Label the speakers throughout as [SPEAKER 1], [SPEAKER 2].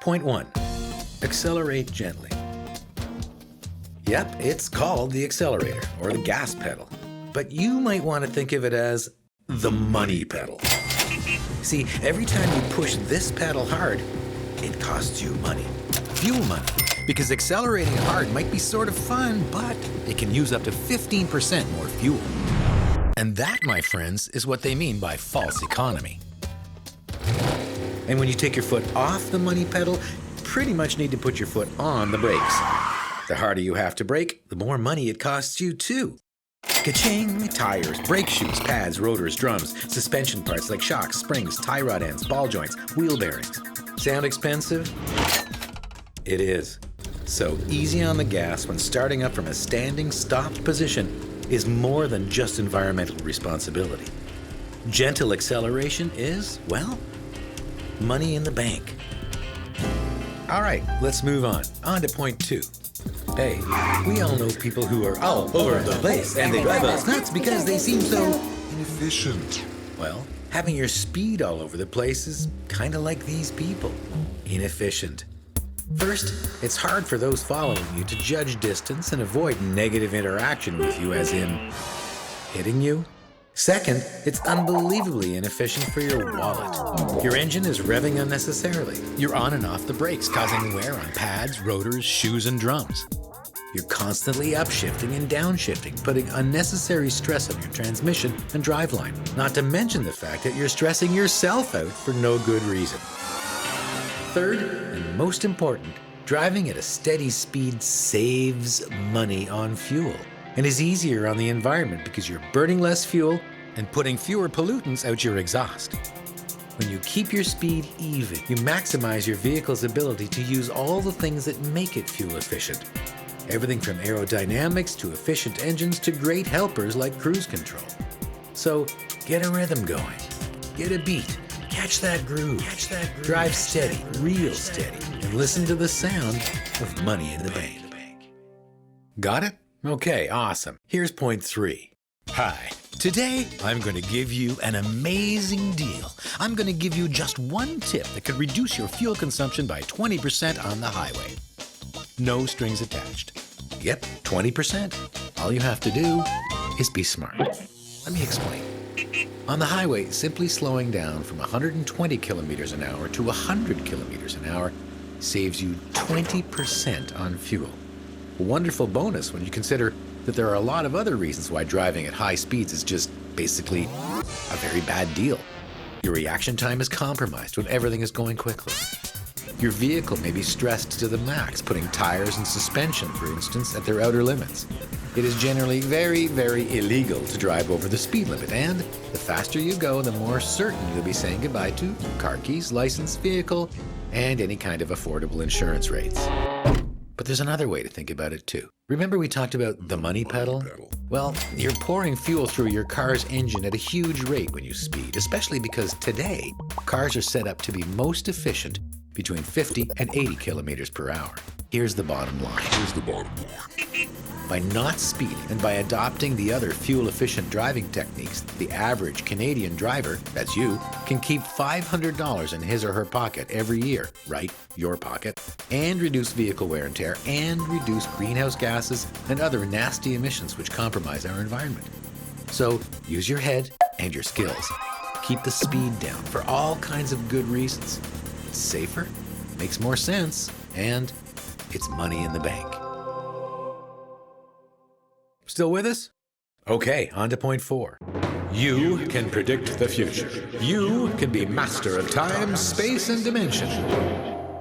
[SPEAKER 1] Point 1. Accelerate gently. Yep, it's called the accelerator or the gas pedal, but you might want to think of it as the money pedal. See, every time you push this pedal hard, it costs you money. Fuel money. Because accelerating hard might be sort of fun, but it can use up to 15% more fuel. And that, my friends, is what they mean by false economy. And when you take your foot off the money pedal, you pretty much need to put your foot on the brakes. The harder you have to brake, the more money it costs you too. Ka-ching! Tires, brake shoes, pads, rotors, drums, suspension parts like shocks, springs, tie rod ends, ball joints, wheel bearings. Sound expensive? It is. So easy on the gas when starting up from a standing, stopped position is more than just environmental responsibility. Gentle acceleration is, well, money in the bank. All right, let's move on. On to point 2. Hey, we all know people who are all over the place, and they drive us nuts because they seem so
[SPEAKER 2] inefficient.
[SPEAKER 1] Well, having your speed all over the place is kind of like these people. Inefficient. First, it's hard for those following you to judge distance and avoid negative interaction with you, as in hitting you. Second, it's unbelievably inefficient for your wallet. Your engine is revving unnecessarily. You're on and off the brakes, causing wear on pads, rotors, shoes, and drums. You're constantly upshifting and downshifting, putting unnecessary stress on your transmission and driveline, not to mention the fact that you're stressing yourself out for no good reason. Third, and most important, driving at a steady speed saves money on fuel and is easier on the environment because you're burning less fuel and putting fewer pollutants out your exhaust. When you keep your speed even, you maximize your vehicle's ability to use all the things that make it fuel efficient. Everything from aerodynamics to efficient engines to great helpers like cruise control. So get a rhythm going, get a beat, catch that groove, drive steady, real steady, and listen to the sound of money in the bank. Got it? Okay, awesome. Here's point 3. Hi. Today, I'm going to give you an amazing deal. I'm going to give you just one tip that could reduce your fuel consumption by 20% on the highway. No strings attached. Yep, 20%. All you have to do is be smart. Let me explain. On the highway, simply slowing down from 120 kilometers an hour to 100 kilometers an hour saves you 20% on fuel. A wonderful bonus when you consider that there are a lot of other reasons why driving at high speeds is just basically a very bad deal. Your reaction time is compromised when everything is going quickly. Your vehicle may be stressed to the max, putting tires and suspension, for instance, at their outer limits. It is generally very, very illegal to drive over the speed limit, and the faster you go, the more certain you'll be saying goodbye to car keys, license, vehicle, and any kind of affordable insurance rates. But there's another way to think about it too. Remember we talked about the money pedal? Well, you're pouring fuel through your car's engine at a huge rate when you speed, especially because today, cars are set up to be most efficient between 50 and 80 kilometers per hour. Here's the bottom line. By not speeding and by adopting the other fuel-efficient driving techniques, the average Canadian driver, that's you, can keep $500 in his or her pocket every year, right, your pocket, and reduce vehicle wear and tear, and reduce greenhouse gases and other nasty emissions which compromise our environment. So use your head and your skills. Keep the speed down for all kinds of good reasons. It's safer, makes more sense, and it's money in the bank. Still with us? Okay, on to point 4. You can predict the future. You can be master of time, space, and dimension.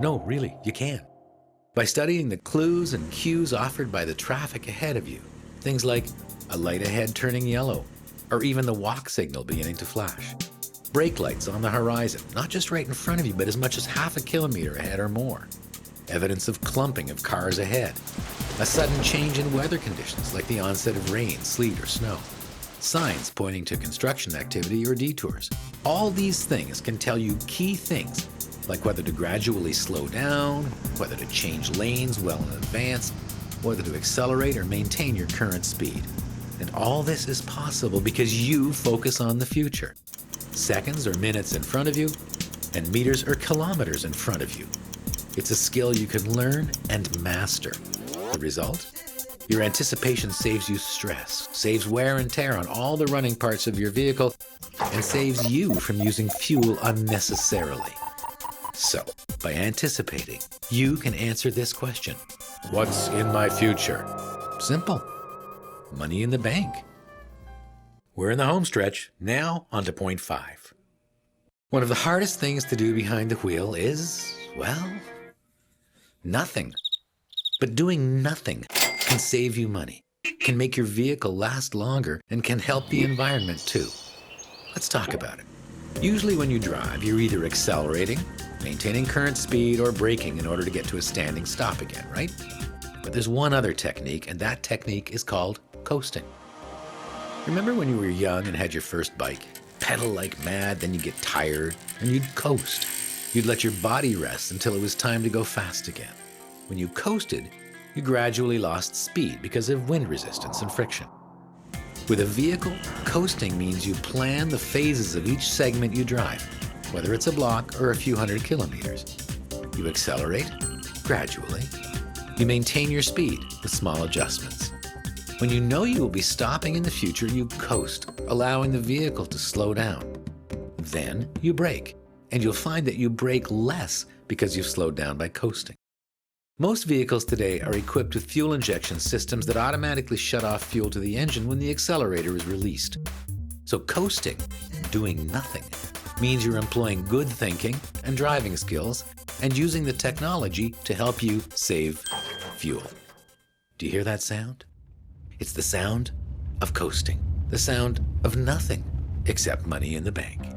[SPEAKER 1] No, really, you can. By studying the clues and cues offered by the traffic ahead of you. Things like a light ahead turning yellow, or even the walk signal beginning to flash. Brake lights on the horizon, not just right in front of you, but as much as half a kilometer ahead or more. Evidence of clumping of cars ahead. A sudden change in weather conditions, like the onset of rain, sleet, or snow. Signs pointing to construction activity or detours. All these things can tell you key things, like whether to gradually slow down, whether to change lanes well in advance, whether to accelerate or maintain your current speed. And all this is possible because you focus on the future. Seconds or minutes in front of you, and meters or kilometers in front of you. It's a skill you can learn and master. The result? Your anticipation saves you stress, saves wear and tear on all the running parts of your vehicle, and saves you from using fuel unnecessarily. So, by anticipating, you can answer this question. What's in my future? Simple. Money in the bank. We're in the home stretch. Now, on to point 5. One of the hardest things to do behind the wheel is, well, nothing. But doing nothing can save you money, can make your vehicle last longer, and can help the environment too. Let's talk about it. Usually when you drive, you're either accelerating, maintaining current speed, or braking in order to get to a standing stop again, right? But there's one other technique, and that technique is called coasting. Remember when you were young and had your first bike? Pedal like mad, then you'd get tired, and you'd coast. You'd let your body rest until it was time to go fast again. When you coasted, you gradually lost speed because of wind resistance and friction. With a vehicle, coasting means you plan the phases of each segment you drive, whether it's a block or a few hundred kilometers. You accelerate gradually. You maintain your speed with small adjustments. When you know you will be stopping in the future, you coast, allowing the vehicle to slow down. Then you brake, and you'll find that you brake less because you've slowed down by coasting. Most vehicles today are equipped with fuel injection systems that automatically shut off fuel to the engine when the accelerator is released. So coasting, doing nothing, means you're employing good thinking and driving skills and using the technology to help you save fuel. Do you hear that sound? It's the sound of coasting, the sound of nothing except money in the bank.